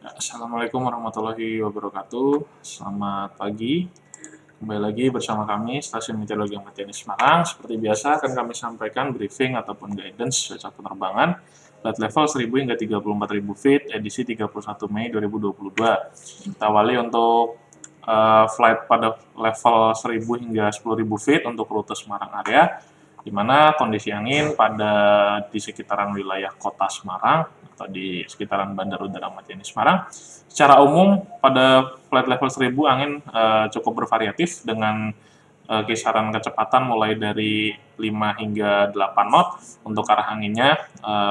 Assalamualaikum warahmatullahi wabarakatuh. Selamat pagi. Kembali lagi bersama kami Stasiun Meteorologi Ahmad Yani Semarang. Seperti biasa akan kami sampaikan briefing ataupun guidance cuaca penerbangan flight level 1000 hingga 34.000 feet edisi 31 Mei 2022. Kita awali untuk flight pada level 1000 hingga 10.000 feet untuk rute Semarang area, di mana kondisi angin di sekitaran wilayah kota Semarang atau di sekitaran Bandar Udara Ahmad Yani Semarang. Secara umum pada flight level 1000 angin cukup bervariatif dengan kisaran kecepatan mulai dari 5 hingga 8 knot. Untuk arah anginnya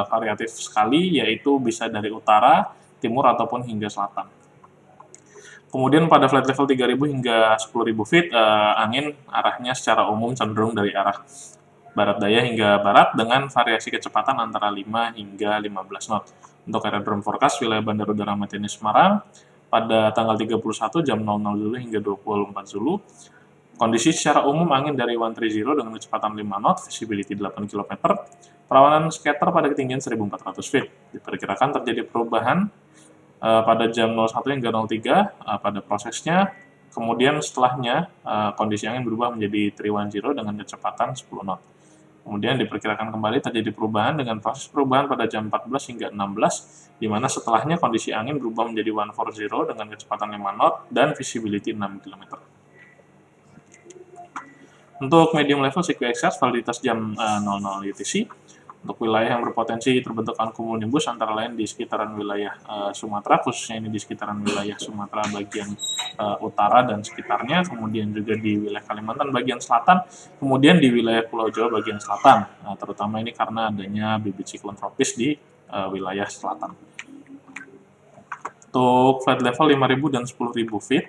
variatif sekali, yaitu bisa dari utara, timur ataupun hingga selatan. Kemudian pada flight level 3000 hingga 10.000 feet, angin arahnya secara umum cenderung dari arah barat daya hingga barat dengan variasi kecepatan antara 5 hingga 15 knot. Untuk aerodrome forecast wilayah Bandar Udara Ahmad Yani Semarang pada tanggal 31 jam 00 Zulu hingga 24 Zulu. Kondisi secara umum angin dari 130 dengan kecepatan 5 knot, visibility 8 km, perawanan scatter pada ketinggian 1400 feet. Diperkirakan terjadi perubahan pada jam 01 hingga 03 pada prosesnya. Kemudian setelahnya kondisi angin berubah menjadi 310 dengan kecepatan 10 knot. Kemudian diperkirakan kembali terjadi perubahan dengan proses perubahan pada jam 14 hingga 16, di mana setelahnya kondisi angin berubah menjadi 140 dengan kecepatan 5 knot dan visibility 6 km. Untuk medium level CQXR validitas jam 00 UTC. Untuk wilayah yang berpotensi terbentukan cumulonimbus antara lain di sekitaran wilayah Sumatera, khususnya ini di sekitaran wilayah Sumatera bagian utara dan sekitarnya, kemudian juga di wilayah Kalimantan bagian selatan, kemudian di wilayah Pulau Jawa bagian selatan, terutama ini karena adanya bibit siklon tropis di wilayah selatan. Untuk flight level 5.000 dan 10.000 feet,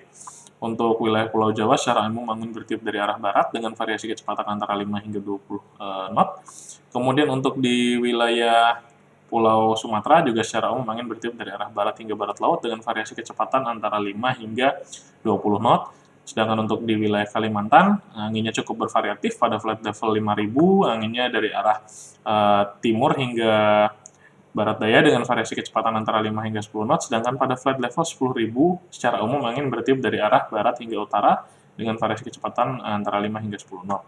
untuk wilayah Pulau Jawa secara umum angin bertiup dari arah barat dengan variasi kecepatan antara 5 hingga 20 knot. Kemudian untuk di wilayah Pulau Sumatera juga secara umum angin bertiup dari arah barat hingga barat laut dengan variasi kecepatan antara 5 hingga 20 knot. Sedangkan untuk di wilayah Kalimantan, anginnya cukup bervariatif. Pada flight level 5.000, anginnya dari arah timur hingga barat daya dengan variasi kecepatan antara 5 hingga 10 knot, sedangkan pada flight level 10.000 secara umum angin bertiup dari arah barat hingga utara dengan variasi kecepatan antara 5 hingga 10 knot.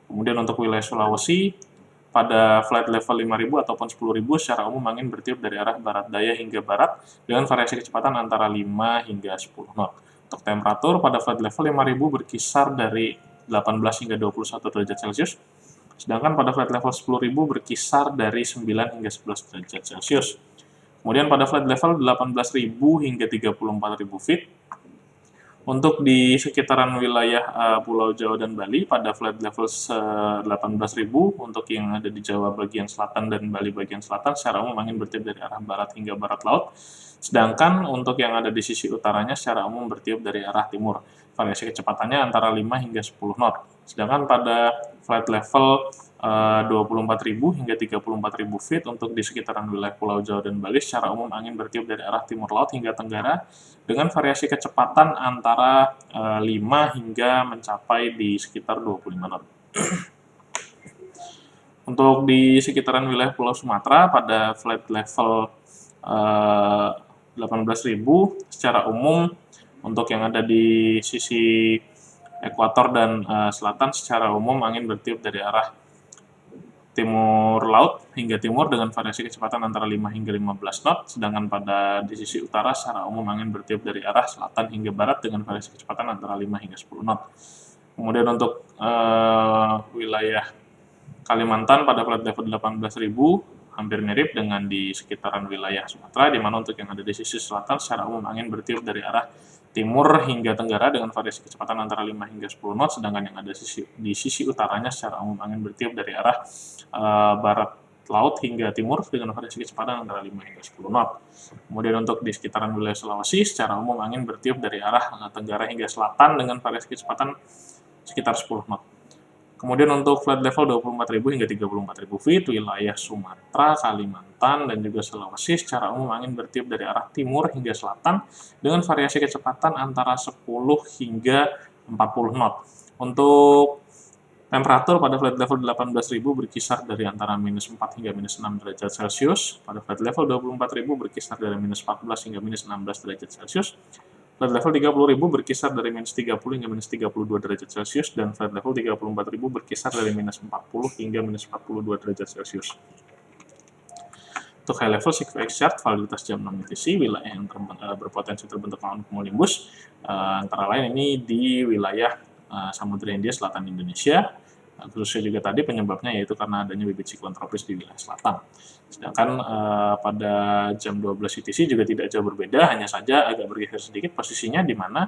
Kemudian untuk wilayah Sulawesi, pada flight level 5.000 ataupun 10.000 secara umum angin bertiup dari arah barat daya hingga barat dengan variasi kecepatan antara 5 hingga 10 knot. Untuk temperatur pada flight level 5.000 berkisar dari 18 hingga 21 derajat Celcius, sedangkan pada flight level 10.000 berkisar dari 9 hingga 11 derajat Celcius. Kemudian pada flight level 18.000 hingga 34.000 feet, untuk di sekitaran wilayah Pulau Jawa dan Bali pada flight level 18.000, untuk yang ada di Jawa bagian selatan dan Bali bagian selatan secara umum angin bertiup dari arah barat hingga barat laut, sedangkan untuk yang ada di sisi utaranya secara umum bertiup dari arah timur. Variasi kecepatannya antara 5 hingga 10 knot. Sedangkan pada flight level 24.000 hingga 34.000 feet untuk di sekitaran wilayah Pulau Jawa dan Bali secara umum angin bertiup dari arah timur laut hingga tenggara dengan variasi kecepatan antara 5 hingga mencapai di sekitar 25 knot. Untuk di sekitaran wilayah Pulau Sumatera pada flight level 18.000 secara umum untuk yang ada di sisi ekuator dan selatan secara umum angin bertiup dari arah timur laut hingga timur dengan variasi kecepatan antara 5 hingga 15 knot, sedangkan pada di sisi utara secara umum angin bertiup dari arah selatan hingga barat dengan variasi kecepatan antara 5 hingga 10 knot. Kemudian untuk wilayah Kalimantan pada flight level 18.000 hampir mirip dengan di sekitaran wilayah Sumatera, di mana untuk yang ada di sisi selatan secara umum angin bertiup dari arah timur hingga tenggara dengan variasi kecepatan antara 5 hingga 10 knot, sedangkan yang ada di sisi utaranya secara umum angin bertiup dari arah barat laut hingga timur dengan variasi kecepatan antara 5 hingga 10 knot. Kemudian untuk di sekitaran wilayah Sulawesi secara umum angin bertiup dari arah tenggara hingga selatan dengan variasi kecepatan sekitar 10 knot. Kemudian untuk flight level 24.000 hingga 34.000 feet, wilayah Sumatera, Kalimantan, dan juga Sulawesi secara umum angin bertiup dari arah timur hingga selatan dengan variasi kecepatan antara 10 hingga 40 knot. Untuk Temperatur pada flight level 18.000 berkisar dari antara minus 4 hingga minus 6 derajat Celcius. Pada flight level 24.000 berkisar dari minus 14 hingga minus 16 derajat Celcius. Flight level 30.000 berkisar dari minus 30 hingga minus 32 derajat Celcius. Dan flight level 34.000 berkisar dari minus 40 hingga minus 42 derajat Celcius. Untuk high level SIGFA chart, validitas jam 6 UTC, wilayah yang berpotensi terbentuk awan cumulonimbus, antara lain ini di wilayah Samudra Hindia Selatan Indonesia, khususnya juga tadi penyebabnya yaitu karena adanya bibit siklon tropis di wilayah selatan. Sedangkan pada jam 12 UTC juga tidak jauh berbeda, hanya saja agak bergeser sedikit posisinya di mana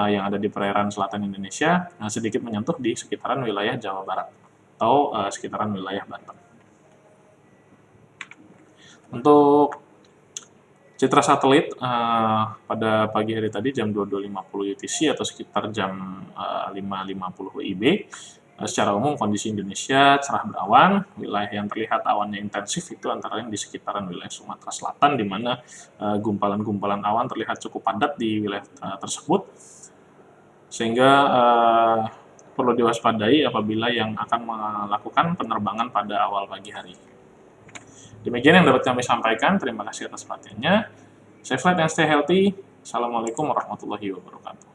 yang ada di perairan selatan Indonesia sedikit menyentuh di sekitaran wilayah Jawa Barat atau sekitaran wilayah Banten. Untuk citra satelit pada pagi hari tadi jam 22.50 UTC atau sekitar jam 5.50 WIB, secara umum kondisi Indonesia cerah berawan, wilayah yang terlihat awannya intensif itu antara lain di sekitaran wilayah Sumatera Selatan, di mana gumpalan-gumpalan awan terlihat cukup padat di wilayah tersebut, sehingga perlu diwaspadai apabila yang akan melakukan penerbangan pada awal pagi hari. Demikian yang dapat kami sampaikan. Terima kasih atas perhatiannya. Stay flight and stay healthy. Assalamualaikum warahmatullahi wabarakatuh.